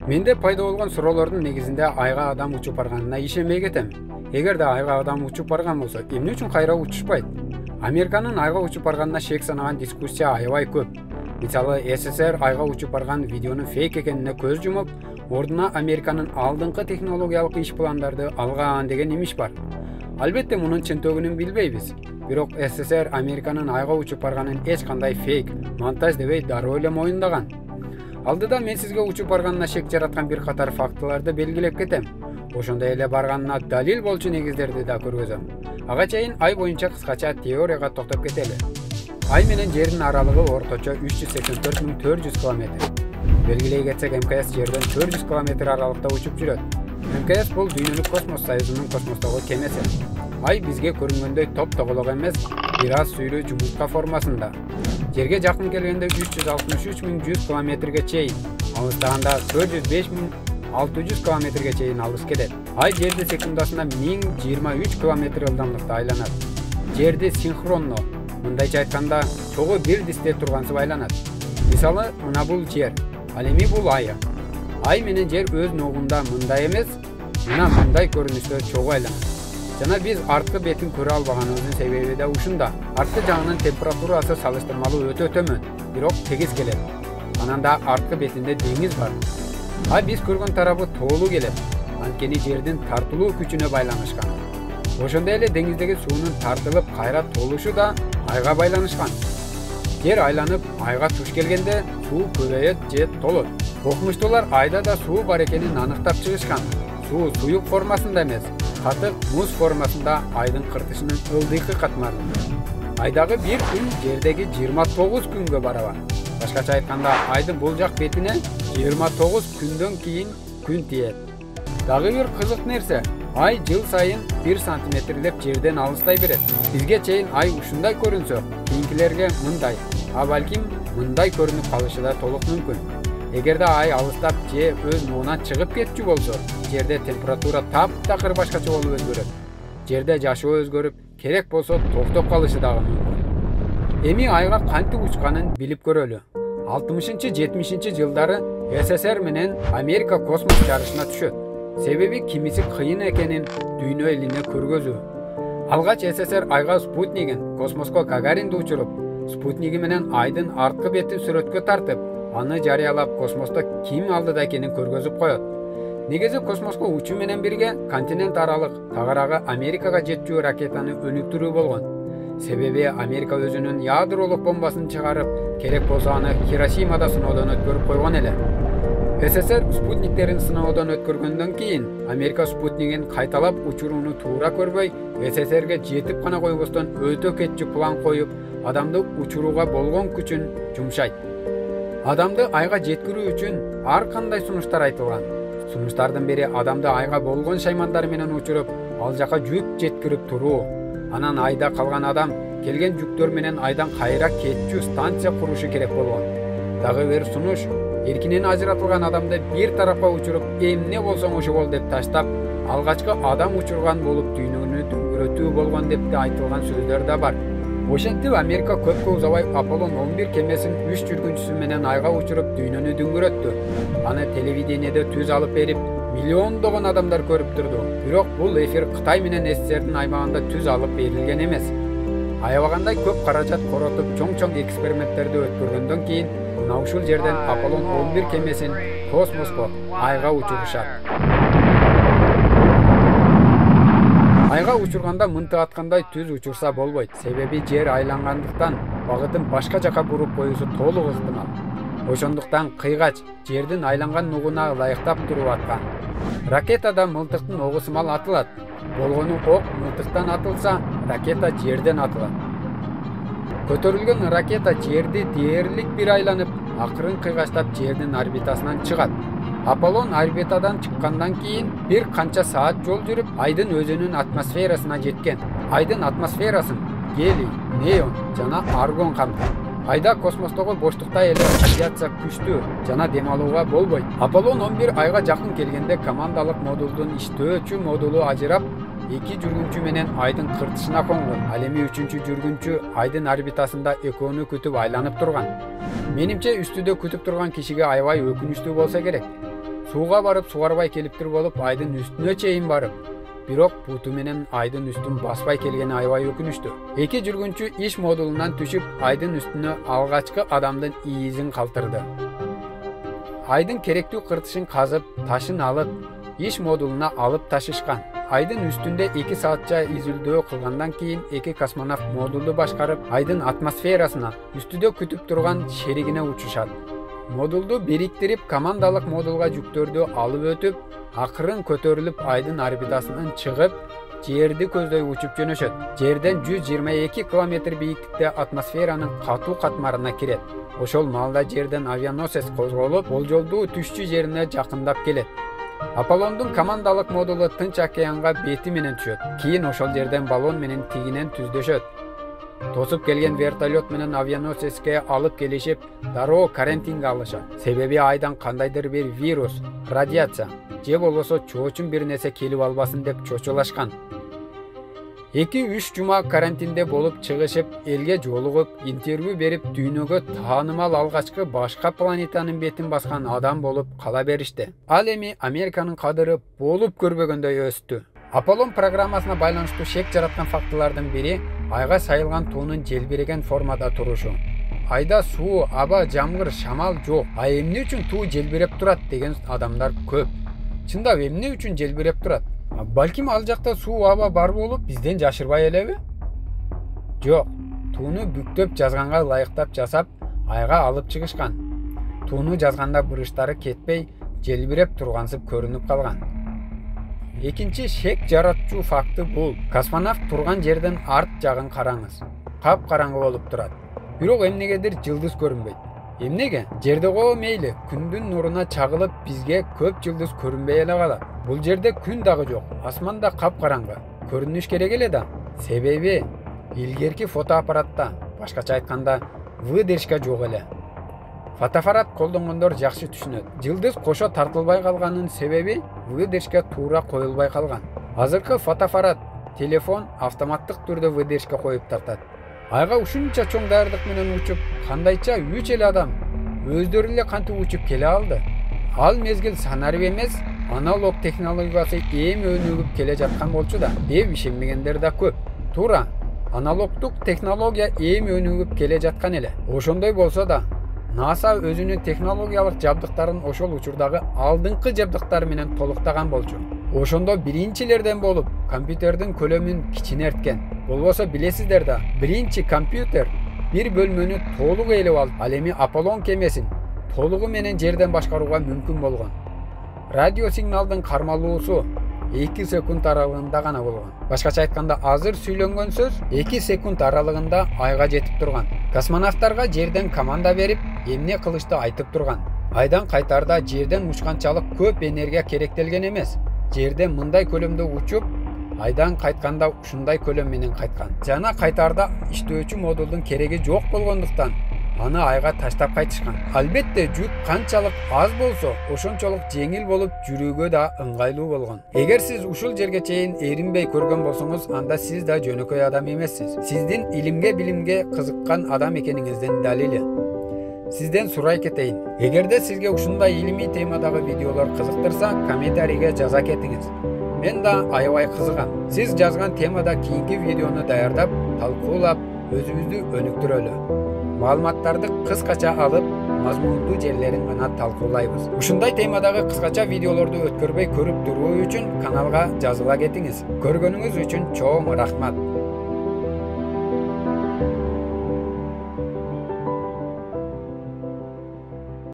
Менде пайда болгон суроолордун негизинде айга адам учуп барганына ишенбей кетем. Эгерде айга адам учуп барган болсо, эмне үчүн кайра учушпайт? Американын айга учуп барганына шек санаган дискуссия аябай көп. Мисалы, СССР айга учуп барган видеонун фейк экенине көз жумуп, ордуна Американын алдыңкы технологиялык иш пландарды алган деген имиш бар. Албетте мунун чынтөгүнүн билбейбиз. Бирок СССР Американын айга учуп барганын эч кандай фейк, монтаж дебей дароо эле моюндаган. Алдыда мен сизге учуп барганына шек жараткан бир катар фактыларды белгилеп кетем. Ошондой эле барганына далил болчу негиздерди да көргөзөм. Ага чейин ай боюнча кыскача теорияга токтоп кетели. Ай менен жердин аралыгы орточо 384.400 километр. Белгилей кетсек, МКС жерден 400 километр аралыкта учуп жүрөт. МКС бул Дүйнөлүк космос союзунун космостогу кемеси. Ай бизге көрүнгөндөй топ-тоголок эмес, бир аз сүйрүү жумуртка формасында. Жерге жакын келгенде 363.100 километрге чейин, алыстаганда 405.600 километрге чейин алыс кетет. Ай жерди секундасына 1023 километр ылдамдыкта айланат. Жерди синхронно, мындайча айтканда, чогуу бир дисте тургансып айланат. Мисалы, мына бул жер, ал эми бул ай. Ай менен жер өз ногунда мындай эмес, мына мындай көрүнүштө чогуу айланат. Жана биз арткы бетин көрө албаганыбыздын себеби да ушунда. Арткы жагынын температурасы салыштырмалуу өтө төмөн, бирок тегиз келет. Анан да арткы бетинде деңиз бар. Ай биз көргөн тарабы тоолуу келет. Анткени жердин тартылуу күчүнө байланышкан. Ошондой эле деңиздеги суунун тартылып кайра толушу да айга байланышкан. Жер айланып айга туш келгенде суу көбөйөт же толот. Окумуштуулар айда да суу бар экенин аныктап чыгышкан. Суу суюк формасында эмес, катык муз формасында айдын кыртышынын ылдыйкы катмарында. Айдагы бир күн жердеги 29 күнгө барабар. Башкача айтканда, айдын бул жак бетине 29 күндөн кийин күн тиет. Дагы бир кызык нерсе, ай жыл сайын 1 сантиметрлеп жерден алыстай берет. Бизге чейин ай ушундай көрүнсө, кийинкилерге мындай, а балким мындай көрүнүп калышы да толук мүмкүн. Эгерде ай алыстап же өз нугунан чыгып кетчү болсо, жерде температура таптакыр башкача болуп өзгөрөт. Жерде жашоо өзгөрүп, керек болсо токтоп калышы дагы мүмкүн. Эми айга кантип учканын билип көрөлү. 60-70 жылдары СССР менен Америка космос жарышына түшөт. Себеби кимиси кыйын экенин дүйнө элине көргөзүү. Алгач СССР айга спутнигин, космоско Гагаринди учуруп, спутниги менен айдын арткы бетин сүрөткө тартып, аны жарыялап космосто ким алдыда экенин көргөзүп коет. Негизи космоско учуу менен бирге континент аралык тагыраагы Америкага жетчү ракетаны өнүктүрүү болгон. Себеби Америка өзүнүн ядролук бомбасын чыгарып, керек болсо аны Хиросимада сыноодон өткөрүп койгон эле. СССР спутниктерин сыноодон өткөргөндөн кийин Америка спутнигин кайталап учурууну туура көрбөй, СССРге жетип гана койбостон өтө кетчү план коюп, адамды учурууга болгон күчүн жумшайт. Адамды айга жеткирүү үчүн ар кандай сунуштар айтылган. Сунуштардын бири адамды айга болгон шаймандар менен учуруп, ал жака жүк жеткирип туруу. Анан айда калган адам келген жүктөр менен айдан кайра кетчү станция курушу керек болгон. Дагы бир сунуш эркинен ажыратылган адамды бир тарапка учуруп, эмне болсоң ошо бол деп таштап, алгачкы адам учурган болуп дүйнөнү дүңгүрөтүү болгон деп да айтылган сөздөр да бар. Ошентип Америка көпкө узабай Аполлон 11 кемесин 3 жүргүнчүсү менен айга учуруп дүйнөнү дүңгүрөттү. Аны телевидениеде түз алып берип, миллиондогон адамдар көрүп турду. Бирок бул эфир Кытай менен СССРдин аймагында түз алып берилген эмес. Аябагандай көп каражат коротуп, чоң-чоң эксперименттерди өткөргөндөн кийин, мына ушул жерден Аполлон 11 кемесин космоско, айга учурушат. Айга учурганда мынтык аткандай түз учурса болбойт. Себеби жер айлангандыктан багытын башка жака буруп коюусу толук ыктымал. Ошондуктан кыйгач жердин айланган нугуна ылайыктап туруп аткан. Ракетада мылтыктын огу сымал атылат. Болгону ок мылтыктан атылса, ракета жерден атылат. Көтөрүлгөн ракета жерди дээрлик бир айланып, акырын кыйгачлап жердин орбитасынан чыгат. Аполлон орбитадан чыккандан кийин бир канча саат жол жүрүп, айдын өзүнүн атмосферасына жеткен. Айдын атмосферасын гелий, неон жана аргон камтыйт. Айда космостогу боштукта эле радиация күчтүү жана дем алууга болбойт. Аполлон 11 айга жакын келгенде командалык модулдун иштөөчү модулу ажырап, 2 жүргүнчү менен айдын кыртышына конгон. Ал эми 3-чү жүргүнчү айдын орбитасында экөөнү күтүп айланып турган. Менимче үстүдө күтүп турган кишиге аябай өкүнүчтүү болсо керек. Сууга барып сугарбай келиптир болуп, айдын үстүнө чейин барып, бирок буту менен айдын үстүн баспай келгени аябай өкүнүчтүү. Эки жүргүнчү иш модулунан түшүп, айдын үстүнө алгачкы адамдын иизин калтырды. Айдын керектүү кыртышын казып, ташын алып, иш модулуна алып ташышкан. Айдын үстүндө 2 саатча изилдөө кылгандан кийин эки космонавт модулду башкарып, айдын атмосферасына үстүдө күтүп турган шеригине учушат. Модулду бириктирип, командалык модулга жүктөрдү алып өтүп, акырын көтөрүлүп айдын орбитасынан чыгып, жерди көздөй учуп жөнөшөт. Жерден 122 километр бийиктикте атмосферанын катуу катмарына кирет. Ошол маалда жерден авианосец козголуп, болжолдуу түшчү жерине жакындап келет. Аполлондун командалык модулу Тынч океанга бети менен түшөт. Кийин ошол жерден баллон менен тигинен түздөшөт. Тосуп келген вертолет менен авианосецке алып келишип, дароо карантинге алышат. Себеби айдан кандайдыр бир вирус, радиация же болбосо чоочун бир нерсе келип албасын деп чочулашкан. 2-3 жума карантинде болуп чыгышып, элге жолугуп, интервью берип, дүйнөгө таанымал алгачкы башка планетанын бетин баскан адам болуп кала беришти. Ал эми Американын кадыры болуп көрбөгөндөй өстү. Аполлон программасына байланыштуу шек жараткан фактылардын бири айга сайылган туунун желбиреген формада турушу. Айда суу, аба, жамгыр, шамал жок. А эмне үчүн туу желбиреп турат деген адамдар көп. Чындап эмне үчүн желбиреп турат? Балким ал жакта суу, аба бар болуп, бизден жашырбай элеби? Жок. Тууну бүктөп жазганга ылайыктап жасап, айга алып чыгышкан. Тууну жазганда буручтары кетпей, желбиреп тургансып көрүнүп калган. Экинчи шек жаратчу факты бул. Космонавт турган жерден арт жагын караңыз. Кап-караңгы болуп турат. Бирок эмнегедир жылдыз көрүнбөйт. Эмнеге? Жерде го мейли, күндүн нуруна чагылып, бизге көп жылдыз көрүнбөй эле калат. Бул жерде күн дагы жок, асман да кап-караңгы. Көрүнүш керек эле да. Себеби илгерки фотоаппаратта, башкача айтканда, выдержка жок эле. Фотоаппарат колдонгондор жакшы түшүнөт. Жылдыз кошо тартылбай калганын себеби выдержка туура коюлбай калган. Азыркы фотоаппарат, телефон автоматтык түрдө выдержка коюп тартат. Айга ушунча чоң даярдык менен учуп, кандайча 3 эле адам өздөрү эле кантип учуп келе алды? Ал мезгил санарып эмес, аналог технологиясы эми өнүгүп келе жаткан болчу да, деп ишенбегендер да көп. Туура, аналогдук технология эми өнүгүп келе жаткан эле. Ошондой болсо да, NASA өзүнүн технологиялык жабдыктарын ошол учурдагы алдыңкы жабдыктар менен толуктаган болчу. Ошондо биринчилерден болуп, компьютердин көлөмүн кичинерткен. Болбосо билесиздер да, биринчи компьютер бир бөлмөнү толук ээлеп алып, ал эми Аполлон кемесин толугу менен жерден башкарууга мүмкүн болгон. Радио сигналдын кармалуусу 2 секунд аралыгында гана болгон. Башкача айтканда, азыр сүйлөнгөн сөз 2 секунд аралыгында айга жетип турган. Космонавттарга жерден команда берип, эмне кылышты айтып турган. Айдан кайтарда жерден учканчалык көп энергия керектелген эмес. Жерден мындай көлөмдө учуп, айдан кайтканда ушундай көлөм менен кайткан. Жана кайтарда иштөөчү модулдун кереги жок болгондуктан аны айга таштап кайтышкан. Албетте жүк канчалык аз болсо, ошончолук жеңил болуп, жүрүүгө да ыңгайлуу болгон. Эгер сиз ушул жерге чейин эринбей көргөн болсоңуз, анда сиз да жөнөкөй адам эмессиз. Сиздин илимге, билимге кызыккан адам экениңиздин далили. Сизден сурай кетейин. Эгерде сизге ушундай илимий темадагы видеолор кызыктырса, комментарийге жаза кетиңиз. Мен да аябай кызыгам. Сиз жазган темада кийинки видеону даярдап, талкуулап, өзүбүздү өнүктүрөлү. Маалыматтарды кыскача алып, мазмундуу жерлерин гана талкуулайбыз. Ушундай темадагы кыскача видеолорду өткөрбөй көрүп туруу үчүн каналга жазыла кетиңиз. Көргөнүңүз үчүн чоң рахмат.